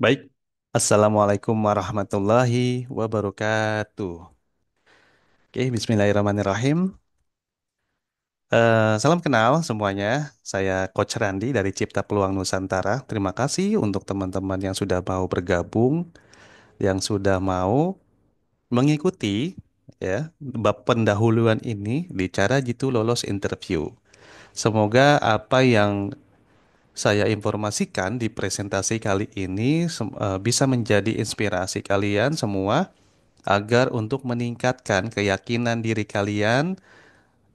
Baik, Assalamualaikum warahmatullahi wabarakatuh. Oke, Bismillahirrahmanirrahim. Salam kenal semuanya. Saya Coach Randi dari Cipta Peluang Nusantara. Terima kasih untuk teman-teman yang sudah mau bergabung, yang sudah mau mengikuti ya bab pendahuluan ini di cara jitu lolos interview. Semoga apa yang saya informasikan di presentasi kali ini bisa menjadi inspirasi kalian semua agar untuk meningkatkan keyakinan diri kalian,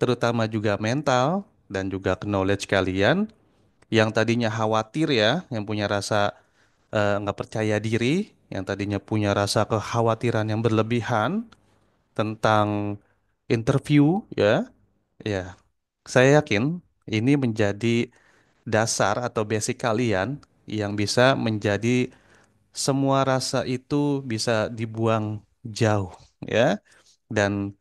terutama juga mental dan juga knowledge kalian yang tadinya khawatir ya, yang punya rasa nggak percaya diri, yang tadinya punya rasa kekhawatiran yang berlebihan tentang interview ya, ya, saya yakin ini menjadi dasar atau basic kalian yang bisa menjadi semua rasa itu bisa dibuang jauh ya. Dan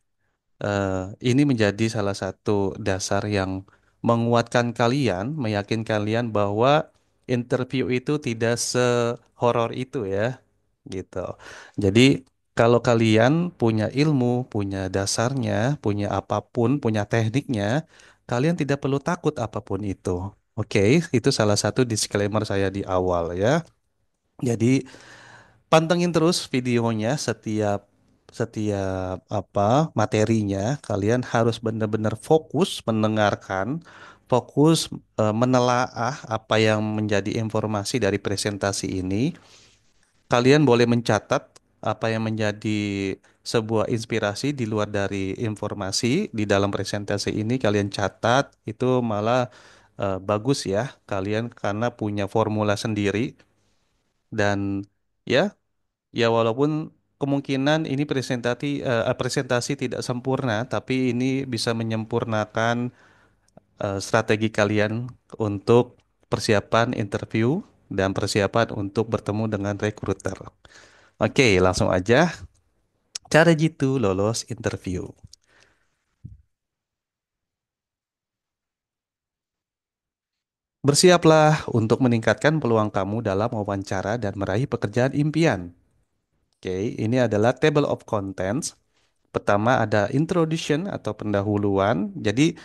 ini menjadi salah satu dasar yang menguatkan kalian, meyakinkan kalian bahwa interview itu tidak sehoror itu ya, gitu. Jadi kalau kalian punya ilmu, punya dasarnya, punya apapun, punya tekniknya, kalian tidak perlu takut apapun itu. Oke, itu salah satu disclaimer saya di awal ya. Jadi pantengin terus videonya setiap setiap materinya. Kalian harus benar-benar fokus mendengarkan, fokus menelaah apa yang menjadi informasi dari presentasi ini. Kalian boleh mencatat apa yang menjadi sebuah inspirasi di luar dari informasi di dalam presentasi ini. Kalian catat itu malah bagus ya. Kalian karena punya formula sendiri dan ya. Ya, walaupun kemungkinan ini presentasi tidak sempurna, tapi ini bisa menyempurnakan strategi kalian untuk persiapan interview dan persiapan untuk bertemu dengan recruiter. Oke, langsung aja. Cara jitu lolos interview. Bersiaplah untuk meningkatkan peluang kamu dalam wawancara dan meraih pekerjaan impian. Oke, ini adalah table of contents. Pertama ada introduction atau pendahuluan. Jadi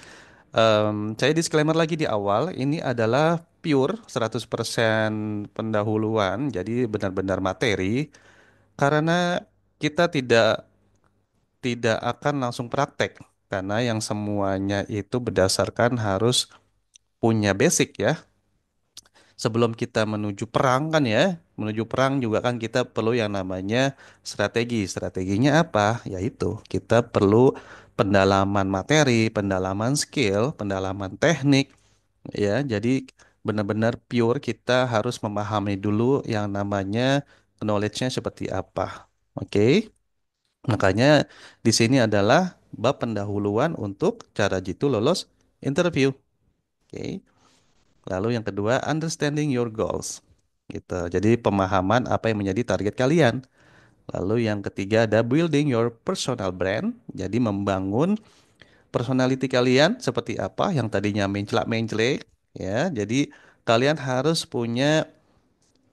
saya disclaimer lagi di awal, ini adalah pure 100% pendahuluan, jadi benar-benar materi karena kita tidak akan langsung praktek karena yang semuanya itu berdasarkan harus punya basic ya. Sebelum kita menuju perang kan ya, menuju perang juga kan kita perlu yang namanya strategi. Strateginya apa? Yaitu kita perlu pendalaman materi, pendalaman skill, pendalaman teknik. Ya, jadi benar-benar pure kita harus memahami dulu yang namanya knowledge-nya seperti apa. Oke, makanya di sini adalah bab pendahuluan untuk cara jitu lolos interview. Oke, lalu yang kedua understanding your goals. Gitu. Jadi pemahaman apa yang menjadi target kalian. Lalu yang ketiga ada building your personal brand. Jadi membangun personality kalian seperti apa yang tadinya mencela-mencele ya. Jadi kalian harus punya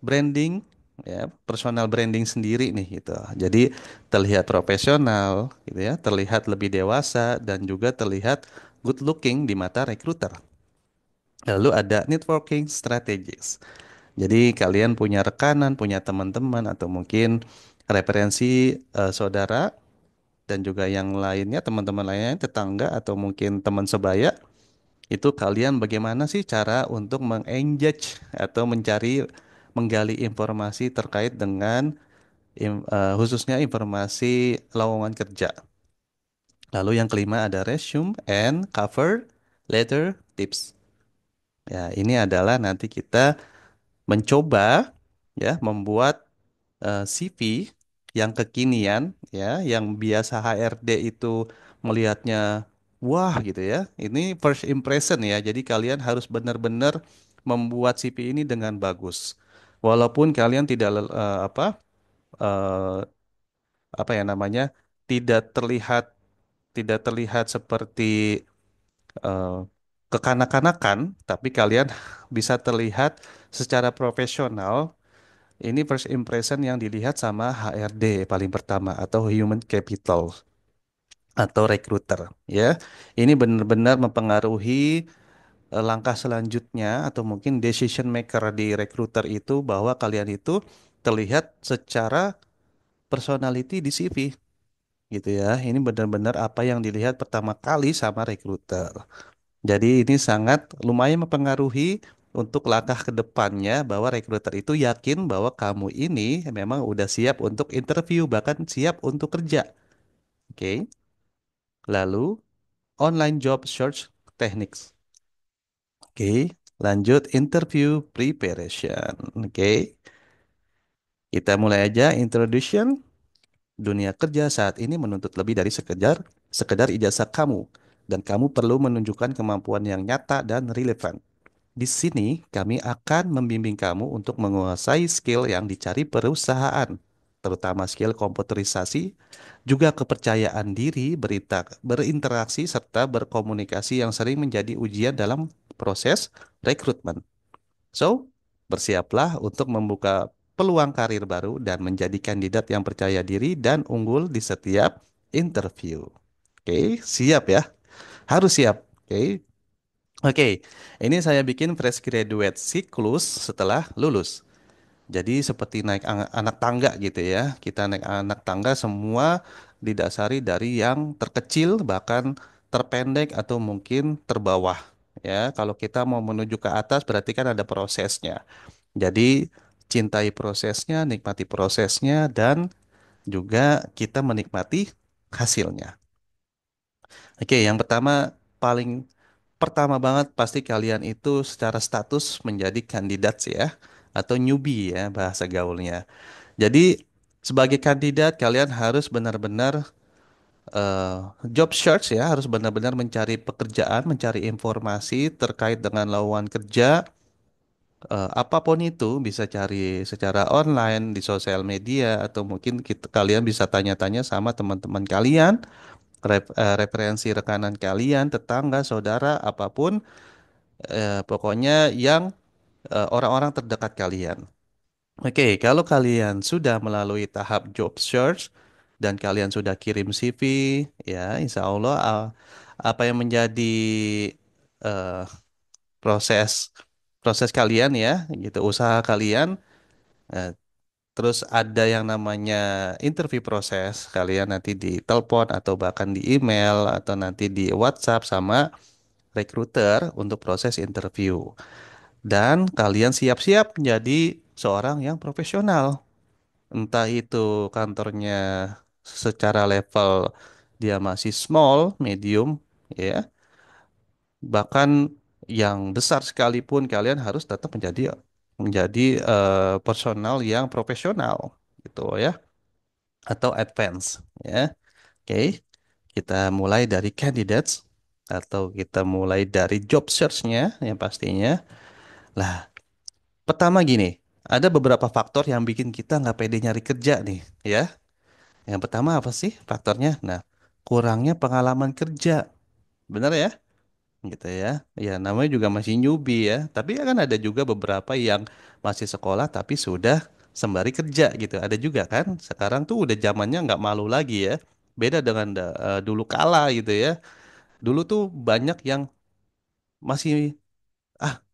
branding ya, personal branding sendiri nih gitu. Jadi terlihat profesional gitu ya, terlihat lebih dewasa dan juga terlihat good looking di mata recruiter. Lalu ada networking strategies. Jadi kalian punya rekanan, punya teman-teman atau mungkin referensi saudara dan juga yang lainnya, teman-teman lainnya, tetangga atau mungkin teman sebaya. Itu kalian bagaimana sih cara untuk mengengage atau mencari menggali informasi terkait dengan khususnya informasi lowongan kerja. Lalu yang kelima ada resume and cover letter tips. Ya, ini adalah nanti kita mencoba ya membuat CV yang kekinian ya, yang biasa HRD itu melihatnya wah gitu ya. Ini first impression ya. Jadi kalian harus benar-benar membuat CV ini dengan bagus. Walaupun kalian eh, apa ya namanya tidak terlihat tidak terlihat seperti eh, kekanak-kanakan, tapi kalian bisa terlihat secara profesional Ini first impression yang dilihat sama HRD paling pertama atau human capital atau recruiter ya. Ini benar-benar mempengaruhi langkah selanjutnya atau mungkin decision maker di recruiter itu bahwa kalian itu terlihat secara personality di CV gitu ya. Ini benar-benar apa yang dilihat pertama kali sama recruiter. Jadi ini sangat lumayan mempengaruhi untuk langkah ke depannya bahwa recruiter itu yakin bahwa kamu ini memang udah siap untuk interview bahkan siap untuk kerja. Oke. Lalu online job search techniques. Oke. Lanjut interview preparation. Oke. Kita mulai aja introduction. Dunia kerja saat ini menuntut lebih dari sekedar ijazah kamu dan kamu perlu menunjukkan kemampuan yang nyata dan relevan. Di sini, kami akan membimbing kamu untuk menguasai skill yang dicari perusahaan, terutama skill komputerisasi, juga kepercayaan diri, berinteraksi, serta berkomunikasi yang sering menjadi ujian dalam proses rekrutmen. So, bersiaplah untuk membuka peluang karir baru dan menjadi kandidat yang percaya diri dan unggul di setiap interview. Oke, siap ya? Harus siap. Oke. Oke, ini saya bikin fresh graduate siklus setelah lulus. Jadi seperti naik anak tangga gitu ya. Kita naik anak tangga semua didasari dari yang terkecil bahkan terpendek atau mungkin terbawah. Ya, kalau kita mau menuju ke atas berarti kan ada prosesnya. Jadi cintai prosesnya, nikmati prosesnya dan juga kita menikmati hasilnya. Oke, yang paling pertama banget pasti kalian itu secara status menjadi kandidat sih ya atau newbie ya bahasa gaulnya. Jadi sebagai kandidat kalian harus benar-benar eh, job search ya, harus benar-benar mencari pekerjaan, mencari informasi terkait dengan lowongan kerja apapun itu bisa cari secara online di sosial media atau mungkin kalian bisa tanya-tanya sama teman-teman kalian, referensi rekanan kalian, tetangga, saudara, apapun pokoknya yang orang-orang terdekat kalian. Oke, kalau kalian sudah melalui tahap job search dan kalian sudah kirim CV, ya, insya Allah apa yang menjadi eh, proses proses kalian ya, gitu, usaha kalian, eh, terus ada yang namanya interview proses, kalian nanti ditelepon atau bahkan di email atau nanti di WhatsApp sama recruiter untuk proses interview. Dan kalian siap-siap menjadi seorang yang profesional. Entah itu kantornya secara level dia masih small, medium, ya. Bahkan yang besar sekalipun kalian harus tetap menjadi menjadi personal yang profesional gitu ya atau advance ya. Oke, kita mulai dari candidates atau kita mulai dari job search-nya yang pastinya. Lah, pertama gini, ada beberapa faktor yang bikin kita nggak pede nyari kerja nih, ya. Yang pertama apa sih faktornya? Nah, kurangnya pengalaman kerja, bener ya? Gitu ya. Ya, namanya juga masih newbie ya. Tapi kan ada juga beberapa yang masih sekolah tapi sudah sembari kerja gitu. Ada juga kan? Sekarang tuh udah zamannya nggak malu lagi ya. Beda dengan dulu kala gitu ya. Dulu tuh banyak yang masih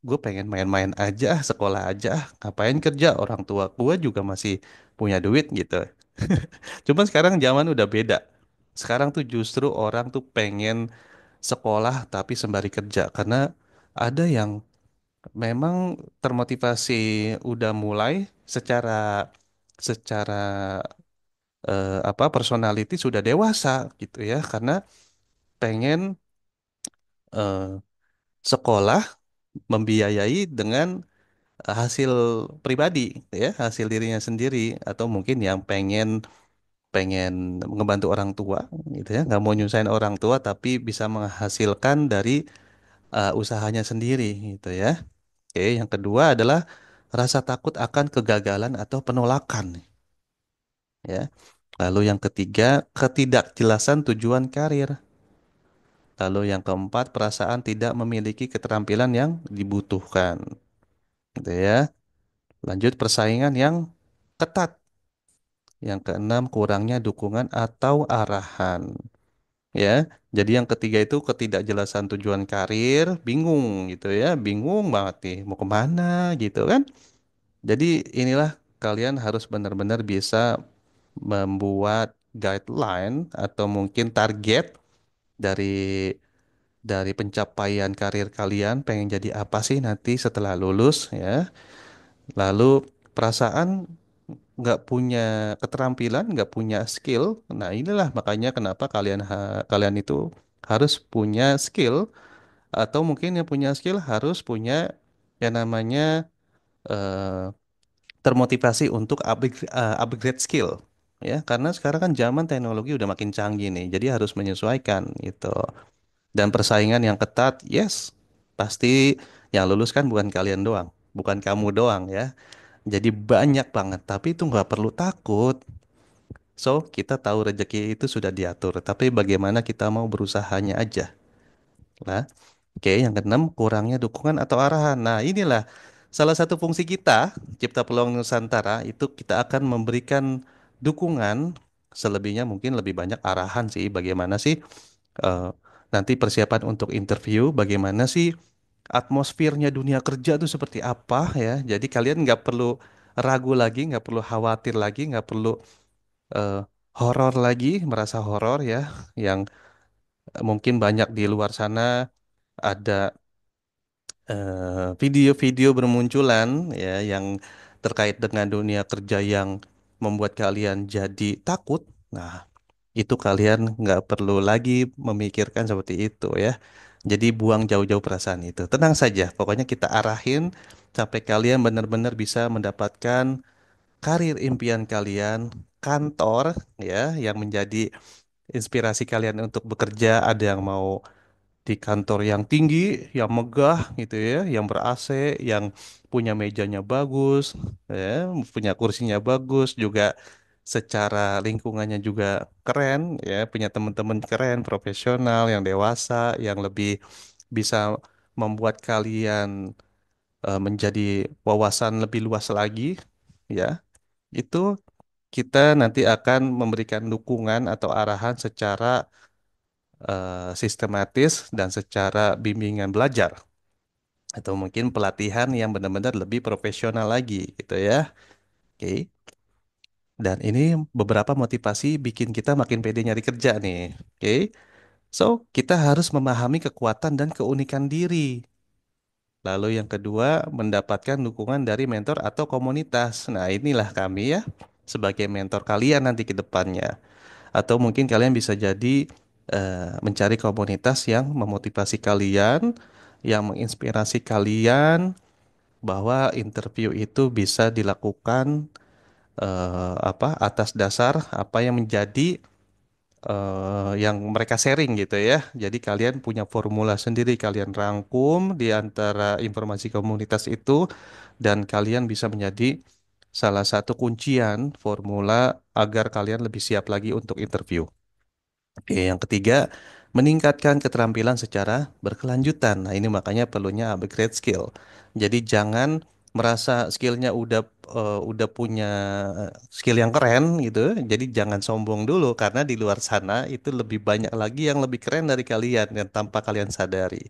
gue pengen main-main aja, sekolah aja, ngapain kerja, orang tua gue juga masih punya duit gitu. Cuman sekarang zaman udah beda. Sekarang tuh justru orang tuh pengen sekolah tapi sembari kerja karena ada yang memang termotivasi udah mulai secara secara apa personality sudah dewasa gitu ya karena pengen eh, sekolah membiayai dengan hasil pribadi gitu ya hasil dirinya sendiri atau mungkin yang pengen pengen ngebantu orang tua gitu ya nggak mau nyusahin orang tua tapi bisa menghasilkan dari usahanya sendiri gitu ya. Oke, yang kedua adalah rasa takut akan kegagalan atau penolakan ya. Lalu yang ketiga ketidakjelasan tujuan karir. Lalu yang keempat perasaan tidak memiliki keterampilan yang dibutuhkan gitu ya. Lanjut, persaingan yang ketat. Yang keenam, kurangnya dukungan atau arahan. Ya, jadi yang ketiga itu ketidakjelasan tujuan karir, bingung gitu ya, bingung banget nih, mau kemana gitu kan. Jadi inilah kalian harus benar-benar bisa membuat guideline atau mungkin target dari pencapaian karir kalian, pengen jadi apa sih nanti setelah lulus ya. Lalu perasaan nggak punya keterampilan, nggak punya skill. Nah, inilah makanya kenapa kalian itu harus punya skill, atau mungkin yang punya skill harus punya yang namanya eh, termotivasi untuk upgrade skill. Ya, karena sekarang kan zaman teknologi udah makin canggih nih, jadi harus menyesuaikan gitu. Dan persaingan yang ketat, yes, pasti yang lulus kan bukan kalian doang, bukan kamu doang ya. Jadi banyak banget, tapi itu nggak perlu takut. So, kita tahu rezeki itu sudah diatur, tapi bagaimana kita mau berusahanya aja. Nah, oke, yang keenam, kurangnya dukungan atau arahan. Nah, inilah salah satu fungsi kita, Cipta Peluang Nusantara, itu kita akan memberikan dukungan, selebihnya mungkin lebih banyak arahan sih. Bagaimana sih eh, nanti persiapan untuk interview, bagaimana sih atmosfernya dunia kerja itu seperti apa ya. Jadi kalian nggak perlu ragu lagi, nggak perlu khawatir lagi, nggak perlu eh, horor lagi, merasa horor ya, yang mungkin banyak di luar sana ada video-video bermunculan ya yang terkait dengan dunia kerja yang membuat kalian jadi takut. Nah, itu kalian nggak perlu lagi memikirkan seperti itu ya. Jadi buang jauh-jauh perasaan itu. Tenang saja, pokoknya kita arahin sampai kalian benar-benar bisa mendapatkan karir impian kalian, kantor ya yang menjadi inspirasi kalian untuk bekerja. Ada yang mau di kantor yang tinggi, yang megah gitu ya, yang ber-AC, yang punya mejanya bagus, ya, punya kursinya bagus, juga secara lingkungannya juga keren, ya, punya teman-teman keren, profesional, yang dewasa, yang lebih bisa membuat kalian menjadi wawasan lebih luas lagi, ya. Itu kita nanti akan memberikan dukungan atau arahan secara sistematis dan secara bimbingan belajar atau mungkin pelatihan yang benar-benar lebih profesional lagi gitu ya. Oke. Dan ini beberapa motivasi bikin kita makin pede nyari kerja nih. Oke. So, kita harus memahami kekuatan dan keunikan diri. Lalu yang kedua, mendapatkan dukungan dari mentor atau komunitas. Nah, inilah kami ya sebagai mentor kalian nanti ke depannya. Atau mungkin kalian bisa jadi mencari komunitas yang memotivasi kalian, yang menginspirasi kalian bahwa interview itu bisa dilakukan atas dasar apa yang menjadi yang mereka sharing gitu ya. Jadi kalian punya formula sendiri, kalian rangkum di antara informasi komunitas itu dan kalian bisa menjadi salah satu kuncian formula agar kalian lebih siap lagi untuk interview. Oke, yang ketiga, meningkatkan keterampilan secara berkelanjutan. Nah, ini makanya perlunya upgrade skill. Jadi jangan merasa skillnya udah punya skill yang keren gitu. Jadi jangan sombong dulu karena di luar sana itu lebih banyak lagi yang lebih keren dari kalian dan tanpa kalian sadari.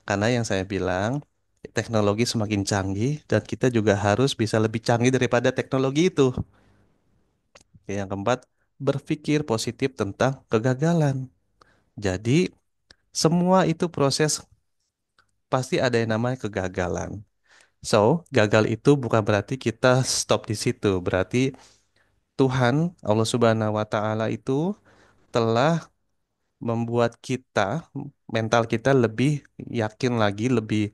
Karena yang saya bilang, teknologi semakin canggih dan kita juga harus bisa lebih canggih daripada teknologi itu. Oke, yang keempat, berpikir positif tentang kegagalan. Jadi, semua itu proses pasti ada yang namanya kegagalan. So, gagal itu bukan berarti kita stop di situ. Berarti Tuhan, Allah Subhanahu wa Ta'ala itu telah membuat kita, mental kita lebih yakin lagi, lebih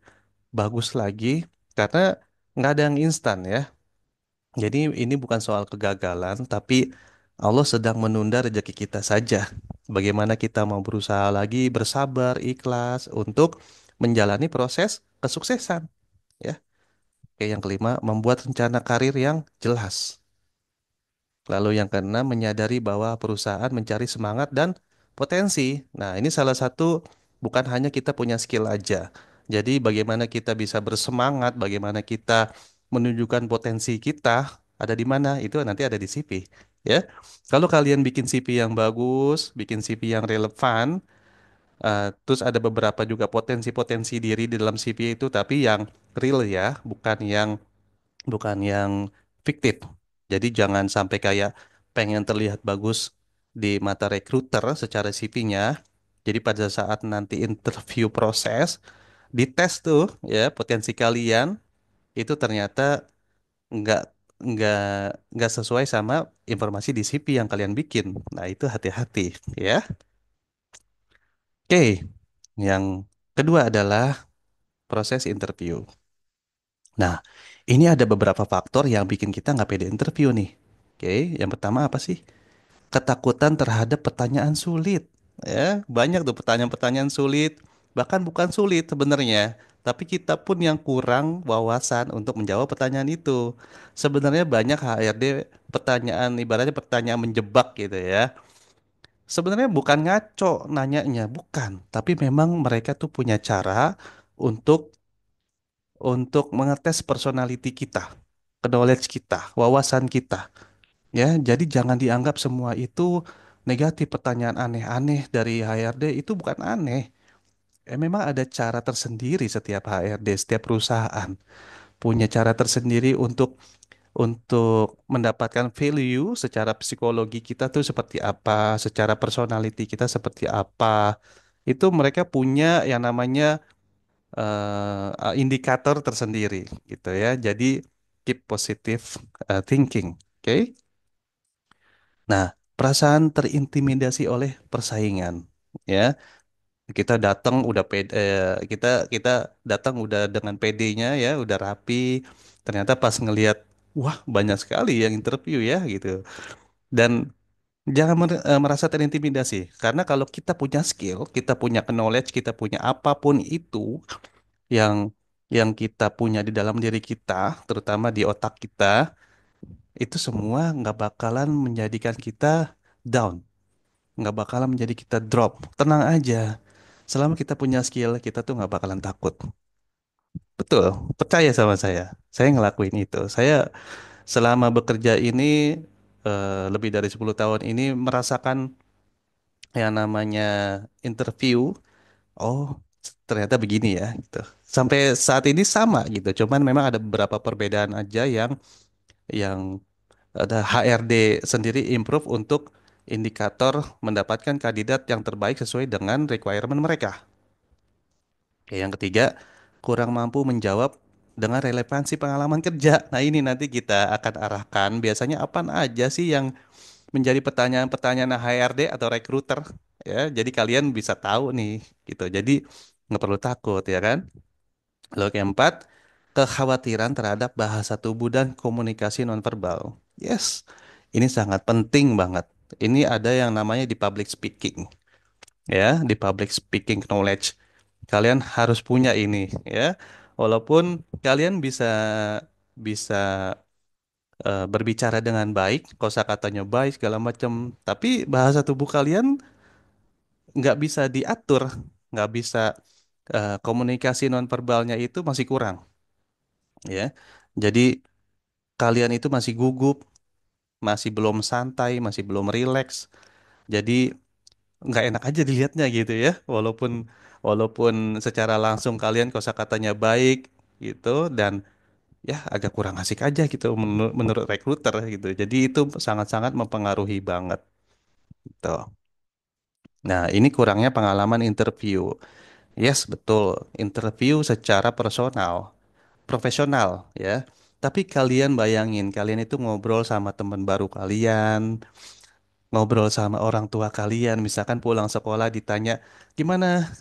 bagus lagi, karena nggak ada yang instan ya. Jadi ini bukan soal kegagalan, tapi Allah sedang menunda rezeki kita saja. Bagaimana kita mau berusaha lagi, bersabar, ikhlas untuk menjalani proses kesuksesan, ya. Oke, yang kelima, membuat rencana karir yang jelas. Lalu yang keenam, menyadari bahwa perusahaan mencari semangat dan potensi. Nah, ini salah satu bukan hanya kita punya skill aja. Jadi bagaimana kita bisa bersemangat, bagaimana kita menunjukkan potensi kita ada di mana, itu nanti ada di CV, ya. Kalau kalian bikin CV yang bagus, bikin CV yang relevan, terus ada beberapa juga potensi-potensi diri di dalam CV itu, tapi yang real ya, bukan yang fiktif. Jadi jangan sampai kayak pengen terlihat bagus di mata recruiter secara CV-nya. Jadi pada saat nanti interview proses, dites tuh ya potensi kalian itu ternyata nggak nggak nggak sesuai sama informasi di CV yang kalian bikin. Nah itu hati-hati ya. Oke, yang kedua adalah proses interview. Nah, ini ada beberapa faktor yang bikin kita nggak pede interview nih. Oke, yang pertama apa sih? Ketakutan terhadap pertanyaan sulit. Ya, banyak tuh pertanyaan-pertanyaan sulit. Bahkan bukan sulit sebenarnya, tapi kita pun yang kurang wawasan untuk menjawab pertanyaan itu. Sebenarnya banyak HRD pertanyaan, ibaratnya pertanyaan menjebak gitu ya. Sebenarnya bukan ngaco nanyanya, bukan. Tapi memang mereka tuh punya cara untuk mengetes personality kita, knowledge kita, wawasan kita. Ya, jadi jangan dianggap semua itu negatif. Pertanyaan aneh-aneh dari HRD itu bukan aneh. Memang ada cara tersendiri setiap HRD, setiap perusahaan punya cara tersendiri untuk mendapatkan value secara psikologi kita tuh seperti apa, secara personality kita seperti apa. Itu mereka punya yang namanya indikator tersendiri gitu ya. Jadi keep positive thinking, oke? Nah, perasaan terintimidasi oleh persaingan, ya. Kita datang udah pede, kita kita datang udah dengan PD-nya ya, udah rapi. Ternyata pas ngelihat, wah banyak sekali yang interview ya gitu. Dan jangan merasa terintimidasi, karena kalau kita punya skill, kita punya knowledge, kita punya apapun itu yang kita punya di dalam diri kita, terutama di otak kita, itu semua nggak bakalan menjadikan kita down, nggak bakalan menjadi kita drop. Tenang aja, selama kita punya skill, kita tuh nggak bakalan takut. Betul, percaya sama saya. Saya ngelakuin itu. Saya selama bekerja ini lebih dari 10 tahun ini merasakan yang namanya interview. Oh, ternyata begini ya gitu. Sampai saat ini sama gitu. Cuman memang ada beberapa perbedaan aja yang ada HRD sendiri improve untuk indikator mendapatkan kandidat yang terbaik sesuai dengan requirement mereka. Oke, yang ketiga, kurang mampu menjawab dengan relevansi pengalaman kerja. Nah, ini nanti kita akan arahkan biasanya apa aja sih yang menjadi pertanyaan-pertanyaan HRD atau recruiter ya. Jadi kalian bisa tahu nih gitu. Jadi nggak perlu takut ya kan. Lalu keempat, kekhawatiran terhadap bahasa tubuh dan komunikasi nonverbal. Yes, ini sangat penting banget. Ini ada yang namanya di public speaking, ya, di public speaking knowledge. Kalian harus punya ini, ya. Walaupun kalian bisa bisa berbicara dengan baik, kosakatanya baik segala macam, tapi bahasa tubuh kalian nggak bisa diatur, nggak bisa komunikasi nonverbalnya itu masih kurang, ya. Jadi kalian itu masih gugup, masih belum santai, masih belum rileks. Jadi nggak enak aja dilihatnya gitu ya. Walaupun walaupun secara langsung kalian kosakatanya baik gitu dan ya agak kurang asik aja gitu menurut rekruter gitu. Jadi itu sangat-sangat mempengaruhi banget gitu. Nah, ini kurangnya pengalaman interview. Yes, betul. Interview secara personal, profesional ya. Tapi kalian bayangin, kalian itu ngobrol sama teman baru kalian, ngobrol sama orang tua kalian, misalkan pulang sekolah ditanya, gimana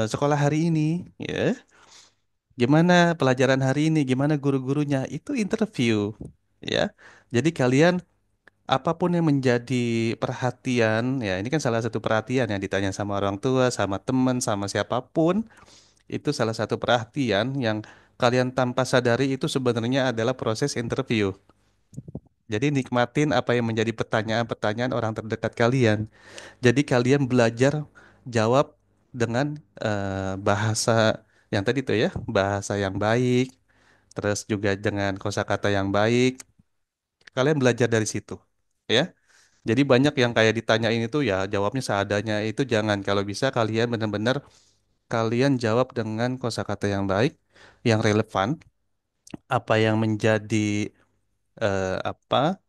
sekolah hari ini? Ya, gimana pelajaran hari ini? Gimana guru-gurunya? Itu interview, ya. Jadi kalian apapun yang menjadi perhatian, ya ini kan salah satu perhatian yang ditanya sama orang tua, sama teman, sama siapapun, itu salah satu perhatian yang kalian tanpa sadari itu sebenarnya adalah proses interview. Jadi nikmatin apa yang menjadi pertanyaan-pertanyaan orang terdekat kalian. Jadi kalian belajar jawab dengan bahasa yang tadi tuh ya, bahasa yang baik, terus juga dengan kosakata yang baik. Kalian belajar dari situ, ya. Jadi banyak yang kayak ditanyain itu ya jawabnya seadanya itu jangan. Kalau bisa kalian benar-benar kalian jawab dengan kosakata yang baik, yang relevan, apa yang menjadi apa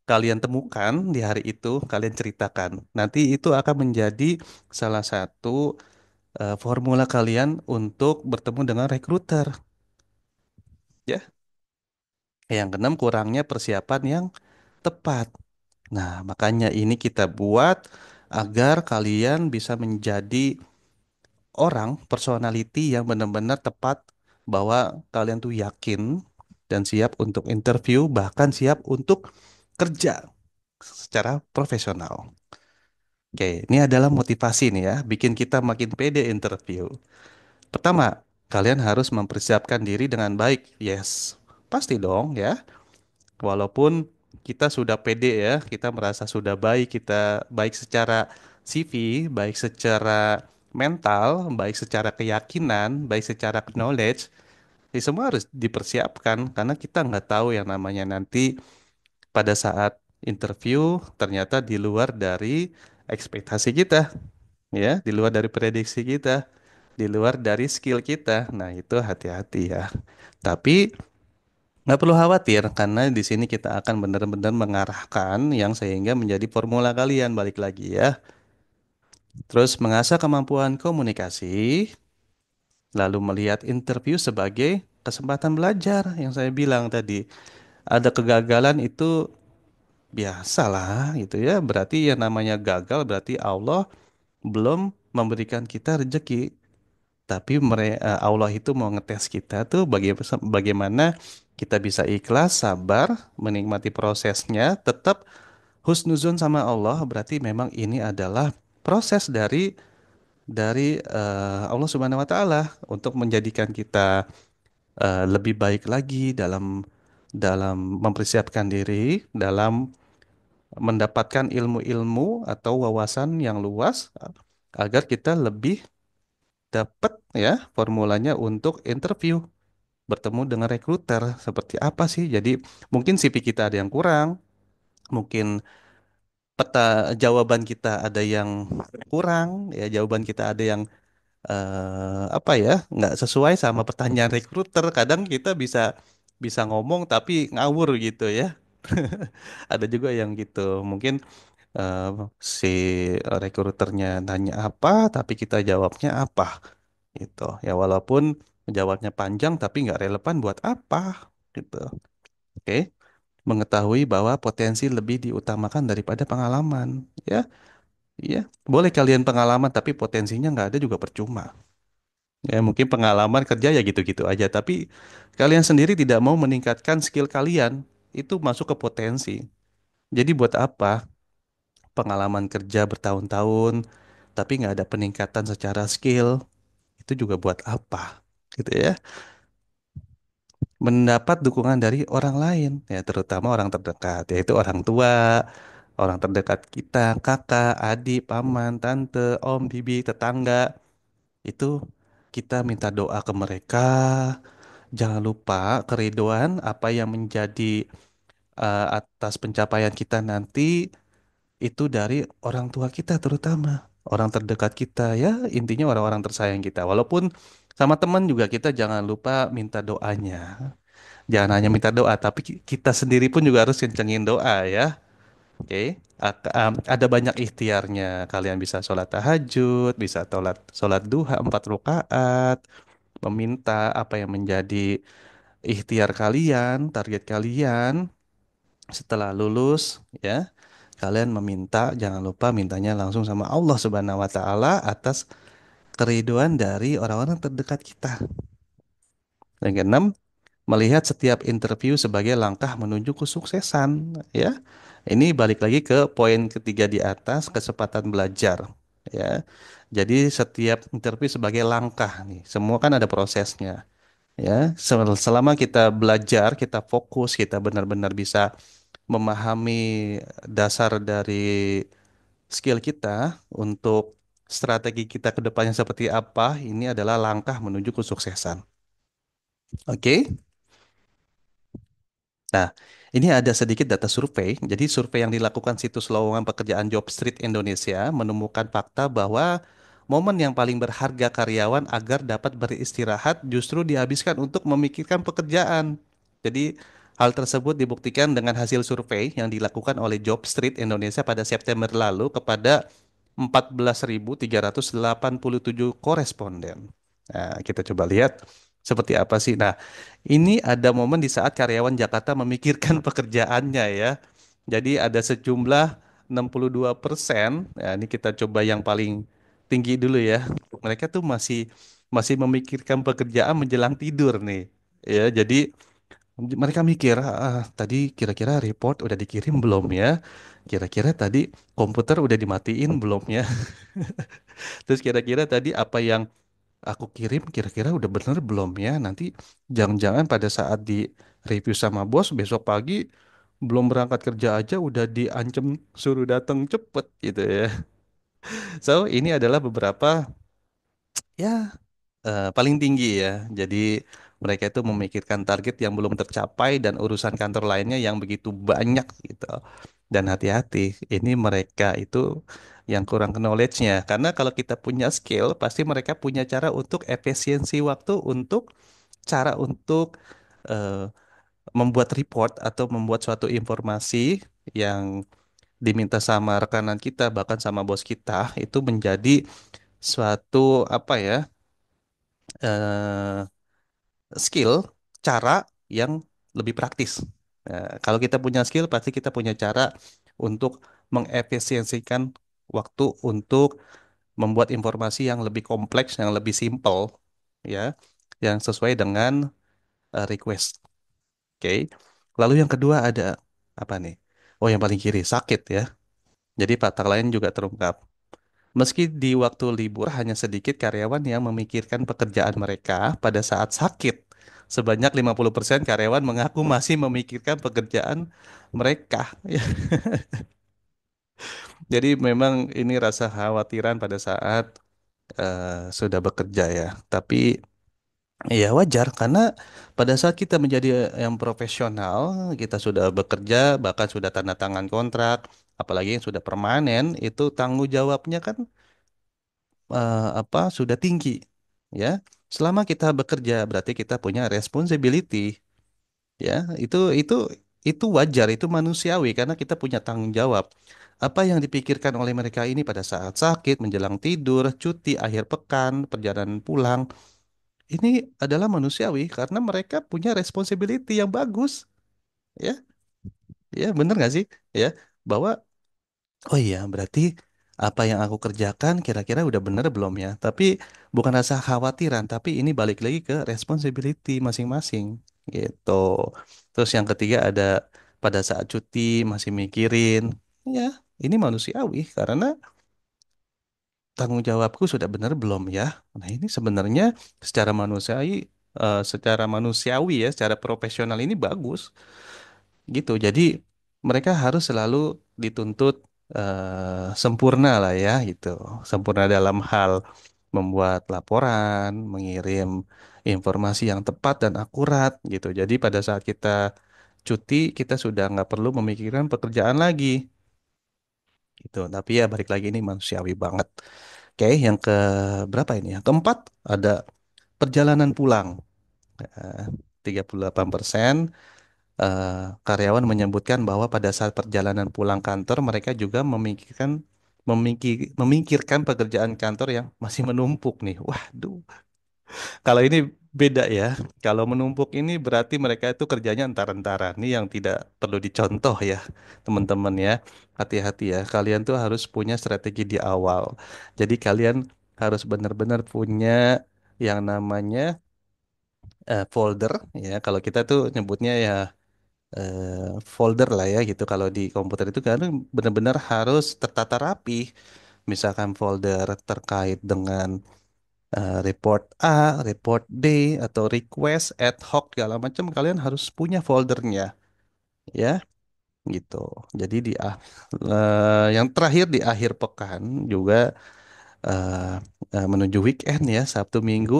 kalian temukan di hari itu kalian ceritakan. Nanti itu akan menjadi salah satu formula kalian untuk bertemu dengan rekruter. Ya, yang keenam kurangnya persiapan yang tepat. Nah, makanya ini kita buat agar kalian bisa menjadi orang personality yang benar-benar tepat bahwa kalian tuh yakin dan siap untuk interview, bahkan siap untuk kerja secara profesional. Oke, ini adalah motivasi nih ya, bikin kita makin pede interview. Pertama, kalian harus mempersiapkan diri dengan baik. Yes, pasti dong ya. Walaupun kita sudah pede ya, kita merasa sudah baik, kita baik secara CV, baik secara mental, baik secara keyakinan, baik secara knowledge, ini semua harus dipersiapkan karena kita nggak tahu yang namanya nanti pada saat interview ternyata di luar dari ekspektasi kita, ya, di luar dari prediksi kita, di luar dari skill kita. Nah, itu hati-hati ya. Tapi nggak perlu khawatir karena di sini kita akan benar-benar mengarahkan yang sehingga menjadi formula kalian balik lagi ya. Terus mengasah kemampuan komunikasi, lalu melihat interview sebagai kesempatan belajar yang saya bilang tadi. Ada kegagalan itu biasalah gitu ya. Berarti yang namanya gagal berarti Allah belum memberikan kita rezeki. Tapi Allah itu mau ngetes kita tuh bagaimana kita bisa ikhlas, sabar, menikmati prosesnya, tetap husnuzon sama Allah. Berarti memang ini adalah proses dari Allah Subhanahu Wa Taala untuk menjadikan kita lebih baik lagi dalam dalam mempersiapkan diri, dalam mendapatkan ilmu-ilmu atau wawasan yang luas agar kita lebih dapat ya formulanya untuk interview bertemu dengan rekruter seperti apa sih. Jadi mungkin CV kita ada yang kurang, mungkin peta jawaban kita ada yang kurang, ya jawaban kita ada yang apa ya nggak sesuai sama pertanyaan rekruter. Kadang kita bisa bisa ngomong tapi ngawur gitu ya. Ada juga yang gitu. Mungkin eh, si rekruternya nanya apa, tapi kita jawabnya apa gitu. Ya walaupun jawabnya panjang tapi nggak relevan buat apa gitu. Oke, mengetahui bahwa potensi lebih diutamakan daripada pengalaman. Ya, iya. Boleh kalian pengalaman tapi potensinya nggak ada juga percuma. Ya mungkin pengalaman kerja ya gitu-gitu aja. Tapi kalian sendiri tidak mau meningkatkan skill kalian, itu masuk ke potensi. Jadi buat apa pengalaman kerja bertahun-tahun tapi nggak ada peningkatan secara skill? Itu juga buat apa? Gitu ya. Mendapat dukungan dari orang lain, ya terutama orang terdekat, yaitu orang tua, orang terdekat kita, kakak, adik, paman, tante, om, bibi, tetangga, itu kita minta doa ke mereka. Jangan lupa keriduan apa yang menjadi atas pencapaian kita nanti itu dari orang tua kita terutama, orang terdekat kita ya, intinya orang-orang tersayang kita. Walaupun sama teman juga kita jangan lupa minta doanya. Jangan hanya minta doa, tapi kita sendiri pun juga harus kencengin doa ya. Oke, ada banyak ikhtiarnya. Kalian bisa sholat tahajud, bisa sholat sholat duha 4 rakaat, meminta apa yang menjadi ikhtiar kalian, target kalian setelah lulus ya. Kalian meminta, jangan lupa mintanya langsung sama Allah Subhanahu wa taala atas keriduan dari orang-orang terdekat kita. Yang keenam, melihat setiap interview sebagai langkah menuju kesuksesan, ya. Ini balik lagi ke poin ketiga di atas, kesempatan belajar, ya. Jadi setiap interview sebagai langkah nih. Semua kan ada prosesnya, ya. Selama kita belajar, kita fokus, kita benar-benar bisa memahami dasar dari skill kita untuk strategi kita ke depannya seperti apa, ini adalah langkah menuju kesuksesan. Oke. Nah, ini ada sedikit data survei. Jadi survei yang dilakukan situs lowongan pekerjaan Jobstreet Indonesia menemukan fakta bahwa momen yang paling berharga karyawan agar dapat beristirahat justru dihabiskan untuk memikirkan pekerjaan. Jadi hal tersebut dibuktikan dengan hasil survei yang dilakukan oleh Jobstreet Indonesia pada September lalu kepada 14.387 koresponden. Nah, kita coba lihat seperti apa sih. Nah, ini ada momen di saat karyawan Jakarta memikirkan pekerjaannya ya. Jadi ada sejumlah 62%. Ya, ini kita coba yang paling tinggi dulu ya. Mereka tuh masih masih memikirkan pekerjaan menjelang tidur nih. Ya, jadi mereka mikir, tadi kira-kira report udah dikirim belum ya? Kira-kira tadi komputer udah dimatiin belum ya? Terus kira-kira tadi apa yang aku kirim kira-kira udah bener belum ya? Nanti jangan-jangan pada saat di review sama bos besok pagi belum berangkat kerja aja udah diancam suruh datang cepet gitu ya. So, ini adalah beberapa ya paling tinggi ya. Jadi mereka itu memikirkan target yang belum tercapai dan urusan kantor lainnya yang begitu banyak gitu. Dan hati-hati, ini mereka itu yang kurang knowledge-nya. Karena kalau kita punya skill, pasti mereka punya cara untuk efisiensi waktu untuk cara untuk eh, membuat report atau membuat suatu informasi yang diminta sama rekanan kita bahkan sama bos kita itu menjadi suatu apa ya eh, skill cara yang lebih praktis. Kalau kita punya skill pasti kita punya cara untuk mengefisiensikan waktu untuk membuat informasi yang lebih kompleks, yang lebih simple, ya, yang sesuai dengan request. Oke. Lalu yang kedua ada apa nih? Oh, yang paling kiri sakit ya. Jadi fakta lain juga terungkap. Meski di waktu libur hanya sedikit karyawan yang memikirkan pekerjaan mereka pada saat sakit. Sebanyak 50% karyawan mengaku masih memikirkan pekerjaan mereka. Jadi memang ini rasa khawatiran pada saat sudah bekerja ya. Tapi ya wajar karena pada saat kita menjadi yang profesional, kita sudah bekerja, bahkan sudah tanda tangan kontrak, apalagi yang sudah permanen, itu tanggung jawabnya kan apa sudah tinggi, ya. Selama kita bekerja berarti kita punya responsibility, ya. Itu wajar, itu manusiawi karena kita punya tanggung jawab. Apa yang dipikirkan oleh mereka ini pada saat sakit, menjelang tidur, cuti akhir pekan, perjalanan pulang ini adalah manusiawi karena mereka punya responsibility yang bagus, ya, ya bener nggak sih, ya, bahwa oh iya berarti apa yang aku kerjakan kira-kira udah bener belum ya? Tapi bukan rasa khawatiran, tapi ini balik lagi ke responsibility masing-masing, gitu. Terus yang ketiga ada pada saat cuti masih mikirin, ya ini manusiawi karena tanggung jawabku sudah benar belum ya? Nah, ini sebenarnya secara manusiawi, secara profesional ini bagus gitu. Jadi mereka harus selalu dituntut sempurna lah ya gitu. Sempurna dalam hal membuat laporan, mengirim informasi yang tepat dan akurat gitu. Jadi pada saat kita cuti, kita sudah nggak perlu memikirkan pekerjaan lagi gitu. Tapi ya balik lagi ini manusiawi banget. Oke, yang ke berapa ini? Yang keempat ada perjalanan pulang. Eh, 38% karyawan menyebutkan bahwa pada saat perjalanan pulang kantor mereka juga memikirkan pekerjaan kantor yang masih menumpuk nih. Waduh, kalau ini beda ya. Kalau menumpuk ini berarti mereka itu kerjanya entar-entaran. Ini yang tidak perlu dicontoh ya, teman-teman ya. Hati-hati ya. Kalian tuh harus punya strategi di awal. Jadi kalian harus benar-benar punya yang namanya folder ya. Kalau kita tuh nyebutnya ya folder lah ya gitu. Kalau di komputer itu kan benar-benar harus tertata rapi. Misalkan folder terkait dengan report A, report D, atau request ad hoc segala macam kalian harus punya foldernya ya gitu. Jadi yang terakhir di akhir pekan juga eh, menuju weekend ya Sabtu Minggu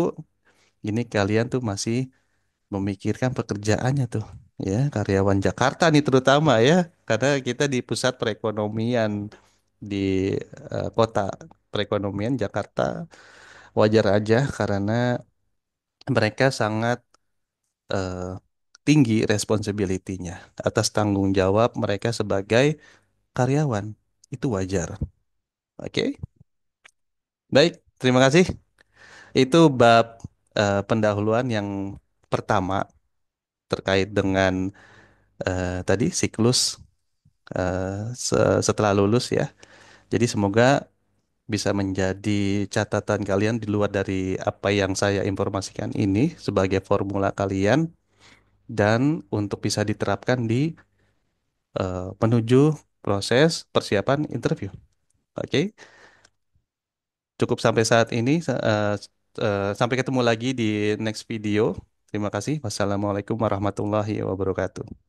ini kalian tuh masih memikirkan pekerjaannya tuh, ya karyawan Jakarta nih terutama ya, karena kita di pusat perekonomian di kota perekonomian Jakarta, wajar aja karena mereka sangat eh, tinggi responsibility-nya atas tanggung jawab mereka sebagai karyawan, itu wajar. Oke, baik, terima kasih. Itu bab pendahuluan yang pertama terkait dengan tadi siklus setelah lulus ya. Jadi semoga bisa menjadi catatan kalian di luar dari apa yang saya informasikan ini sebagai formula kalian dan untuk bisa diterapkan di menuju proses persiapan interview. Oke, cukup sampai saat ini. Sampai ketemu lagi di next video. Terima kasih. Wassalamualaikum warahmatullahi wabarakatuh.